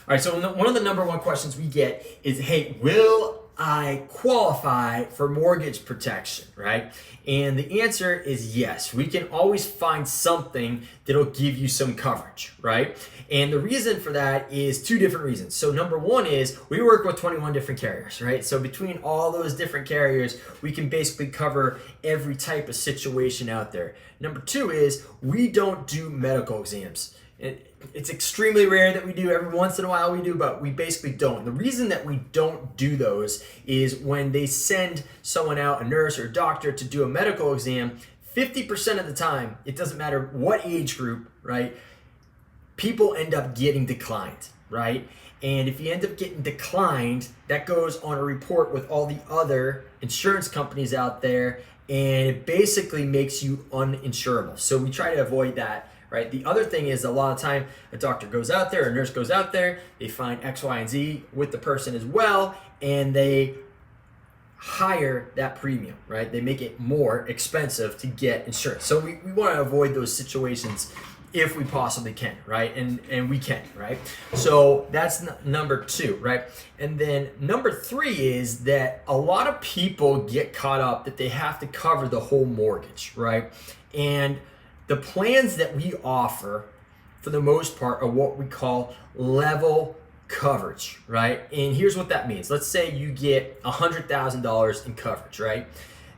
right, so one of the number one questions we get is, hey, will I qualify for mortgage protection, right? And the answer is yes. We can always find something that'll give you some coverage, right? And the reason for that is two different reasons. So number one is we work with 21 different carriers, right? So between all those different carriers, we can basically cover every type of situation out there. Number two is we don't do medical exams. It's extremely rare that we do. Every once in a while we do, but we basically don't. The reason that we don't do those is when they send someone out, a nurse or a doctor, to do a medical exam, 50% of the time, it doesn't matter what age group, right? People end up getting declined, right? And if you end up getting declined, that goes on a report with all the other insurance companies out there, and it basically makes you uninsurable. So we try to avoid that. Right? The other thing is a lot of time a doctor goes out there, a nurse goes out there, they find X, Y, and Z with the person as well, and they higher that premium, right? They make it more expensive to get insurance. So we want to avoid those situations if we possibly can, right? And we can, right? So that's number two, right? And then number three is that a lot of people get caught up that they have to cover the whole mortgage, right? And the plans that we offer, for the most part, are what we call level coverage, right? And here's what that means. Let's say you get $100,000 in coverage, right?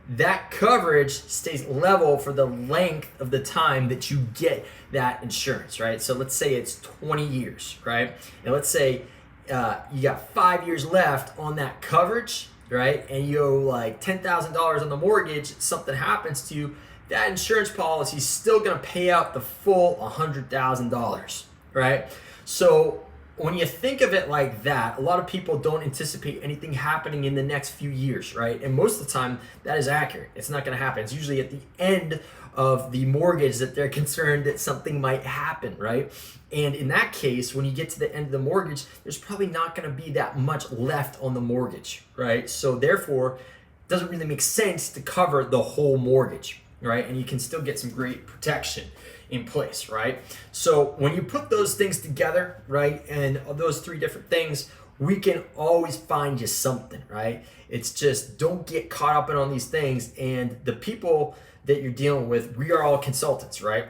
That coverage stays level for the length of the time that you get that insurance, right? So let's say it's 20 years, right? And let's say you got 5 years left on that coverage, right? And you owe like $10,000 on the mortgage, something happens to you, that insurance policy is still going to pay out the full $100,000, right? So when you think of it like that, a lot of people don't anticipate anything happening in the next few years, right? And most of the time, that is accurate. It's not going to happen. It's usually at the end of the mortgage that they're concerned that something might happen, right? And in that case, when you get to the end of the mortgage, there's probably not going to be that much left on the mortgage, right? So therefore, it doesn't really make sense to cover the whole mortgage, right? And you can still get some great protection in place, right? So when you put those things together, right, and those three different things, we can always find you something, right? It's just don't get caught up in on these things. And the people that you're dealing with, we are all consultants, right?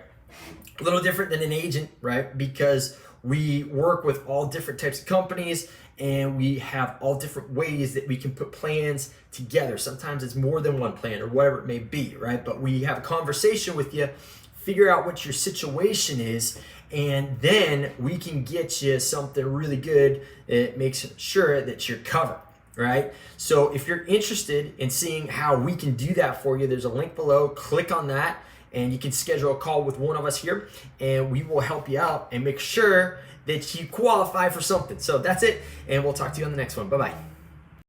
A little different than an agent, right? Because we work with all different types of companies, and we have all different ways that we can put plans together. Sometimes it's more than one plan or whatever it may be, right? But we have a conversation with you, figure out what your situation is, and then we can get you something really good that makes sure that you're covered, right? So if you're interested in seeing how we can do that for you, there's a link below. Click on that, and you can schedule a call with one of us here, and we will help you out and make sure that you qualify for something. So that's it, and we'll talk to you on the next one. Bye-bye.